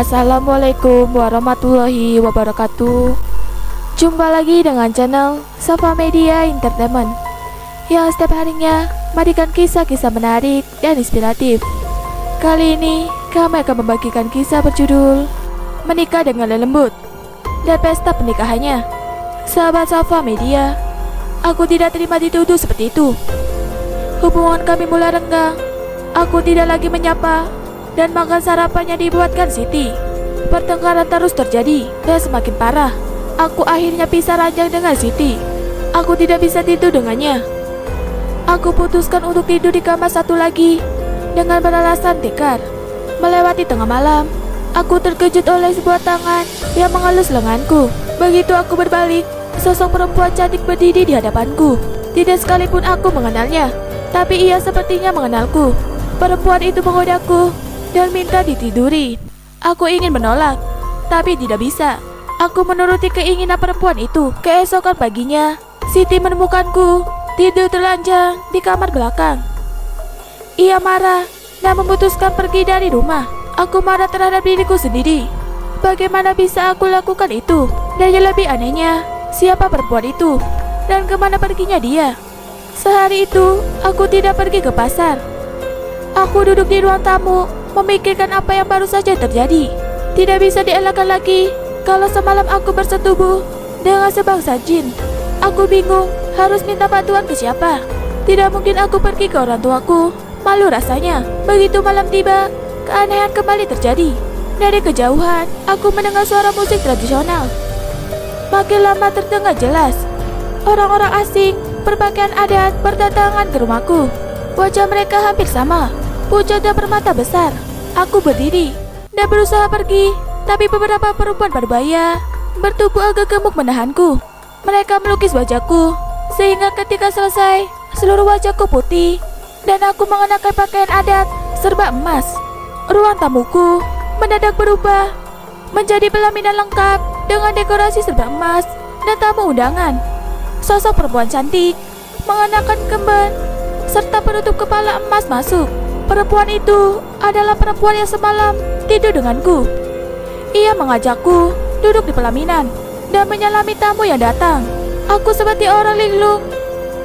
Assalamualaikum warahmatullahi wabarakatuh. Jumpa lagi dengan channel Safa Media Entertainment yang setiap harinya memberikan kisah-kisah menarik dan inspiratif. Kali ini kami akan membagikan kisah berjudul Menikah dengan Lembut dan Pesta Pernikahannya. Sahabat Safa Media, aku tidak terima dituduh seperti itu. Hubungan kami mulai renggang. Aku tidak lagi menyapa dan makan sarapannya dibuatkan Siti. Pertengkaran terus terjadi dan semakin parah. Aku akhirnya pisah ranjang dengan Siti. Aku tidak bisa tidur dengannya. Aku putuskan untuk tidur di kamar satu lagi dengan beralasan tikar. Melewati tengah malam, aku terkejut oleh sebuah tangan yang mengelus lenganku. Begitu aku berbalik, sosok perempuan cantik berdiri di hadapanku. Tidak sekalipun aku mengenalnya, tapi ia sepertinya mengenalku. Perempuan itu menggodaku dan minta ditiduri. Aku ingin menolak, tapi tidak bisa. Aku menuruti keinginan perempuan itu. Keesokan paginya, Siti menemukanku tidur telanjang di kamar belakang. Ia marah dan memutuskan pergi dari rumah. Aku marah terhadap diriku sendiri. Bagaimana bisa aku lakukan itu? Dan yang lebih anehnya, siapa perempuan itu? Dan kemana perginya dia? Sehari itu, aku tidak pergi ke pasar. Aku duduk di ruang tamu, memikirkan apa yang baru saja terjadi. Tidak bisa dielakkan lagi kalau semalam aku bersetubuh dengan sebangsa jin. Aku bingung harus minta bantuan ke siapa. Tidak mungkin aku pergi ke orang tuaku. Malu rasanya. Begitu malam tiba, keanehan kembali terjadi. Dari kejauhan, aku mendengar suara musik tradisional. Makin lama terdengar jelas. Orang-orang asing berpakaian adat berdatangan ke rumahku. Wajah mereka hampir sama, pucat dan bermata besar. Aku berdiri dan berusaha pergi, tapi beberapa perempuan berbahaya bertubuh agak gemuk menahanku. Mereka melukis wajahku, sehingga ketika selesai, seluruh wajahku putih dan aku mengenakan pakaian adat serba emas. Ruang tamuku mendadak berubah menjadi pelaminan lengkap dengan dekorasi serba emas dan tamu undangan. Sosok perempuan cantik mengenakan kemben serta penutup kepala emas masuk. Perempuan itu adalah perempuan yang semalam tidur denganku. Ia mengajakku duduk di pelaminan dan menyalami tamu yang datang. Aku seperti orang linglung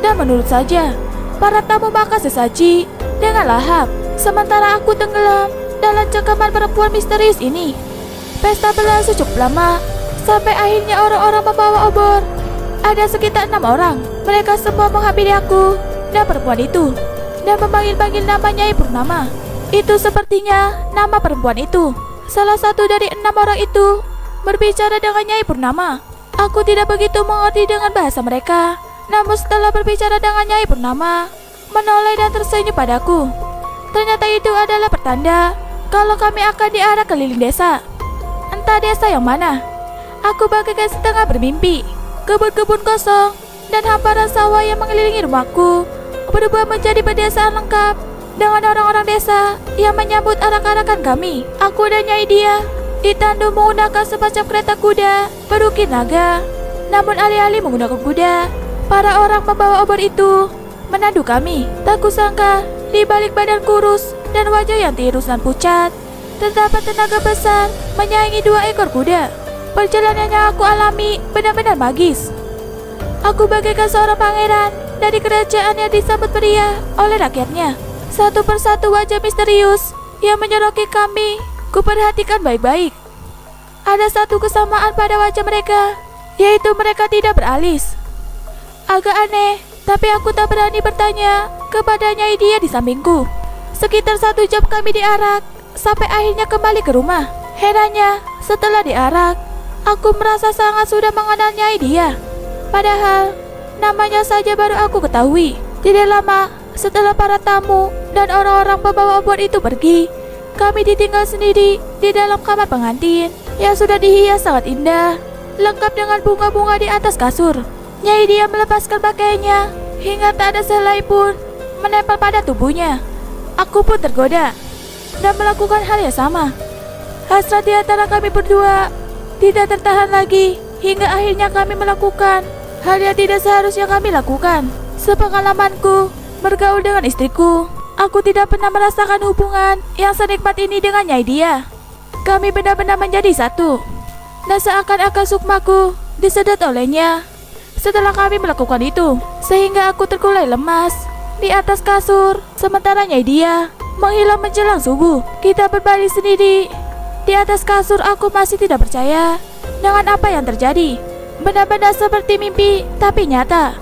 dan menurut saja. Para tamu makan sesaji dengan lahap, sementara aku tenggelam dalam cengkaman perempuan misterius ini. Pesta berlangsung cukup lama, sampai akhirnya orang-orang membawa obor. Ada sekitar 6 orang. Mereka semua menghampiri aku dan perempuan itu dan memanggil-panggil nama Nyai Purnama. Itu sepertinya nama perempuan itu. Salah satu dari 6 orang itu berbicara dengan Nyai Purnama. Aku tidak begitu mengerti dengan bahasa mereka. Namun setelah berbicara dengan Nyai Purnama, menoleh dan tersenyum padaku. Ternyata itu adalah pertanda kalau kami akan diarah keliling desa. Entah desa yang mana. Aku bagaikan setengah bermimpi. Kebun-kebun kosong dan hamparan sawah yang mengelilingi rumahku berubah menjadi pedesaan lengkap dengan orang-orang desa yang menyambut arak-arakan kami. Aku dan Nyai Dia ditandu menggunakan semacam kereta kuda berukir naga. Namun alih-alih menggunakan kuda, para orang membawa obor itu menandu kami. Tak kusangka di balik badan kurus dan wajah yang tirus dan pucat terdapat tenaga besar menyaingi 2 ekor kuda. Perjalanan yang aku alami benar-benar magis. Aku bagaikan seorang pangeran dari kerajaan yang disambut meriah oleh rakyatnya. Satu persatu wajah misterius yang menyoroki kami kuperhatikan baik-baik. Ada satu kesamaan pada wajah mereka, yaitu mereka tidak beralis. Agak aneh, tapi aku tak berani bertanya kepada Nyai Dia di sampingku. Sekitar 1 jam kami diarak sampai akhirnya kembali ke rumah. Herannya, setelah diarak, aku merasa sangat sudah mengenal Nyai Dia. Padahal namanya saja baru aku ketahui. Tidak lama setelah para tamu dan orang-orang pembawa obor itu pergi, kami ditinggal sendiri di dalam kamar pengantin yang sudah dihias sangat indah, lengkap dengan bunga-bunga di atas kasur. Nyai Dia melepaskan pakaiannya hingga tak ada sehelai pun menempel pada tubuhnya. Aku pun tergoda dan melakukan hal yang sama. Hasrat di antara kami berdua tidak tertahan lagi hingga akhirnya kami melakukan hal yang tidak seharusnya kami lakukan. Sepengalamanku bergaul dengan istriku, aku tidak pernah merasakan hubungan yang senikmat ini dengan Nyai Dia. Kami benar-benar menjadi satu. Dan seakan-akan sukmaku disedot olehnya setelah kami melakukan itu, sehingga aku terkulai lemas di atas kasur. Sementara Nyai Dia menghilang menjelang subuh. Kita berbaring sendiri di atas kasur. Aku masih tidak percaya dengan apa yang terjadi. Benar-benar seperti mimpi, tapi nyata.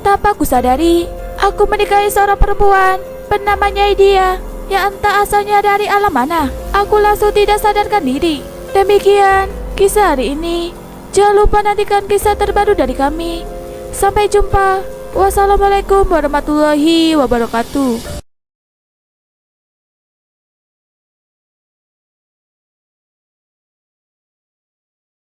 Tanpa ku sadari, aku menikahi seorang perempuan bernama Nyai Dia yang entah asalnya dari alam mana. Aku langsung tidak sadarkan diri. Demikian kisah hari ini. Jangan lupa nantikan kisah terbaru dari kami. Sampai jumpa. Wassalamualaikum warahmatullahi wabarakatuh.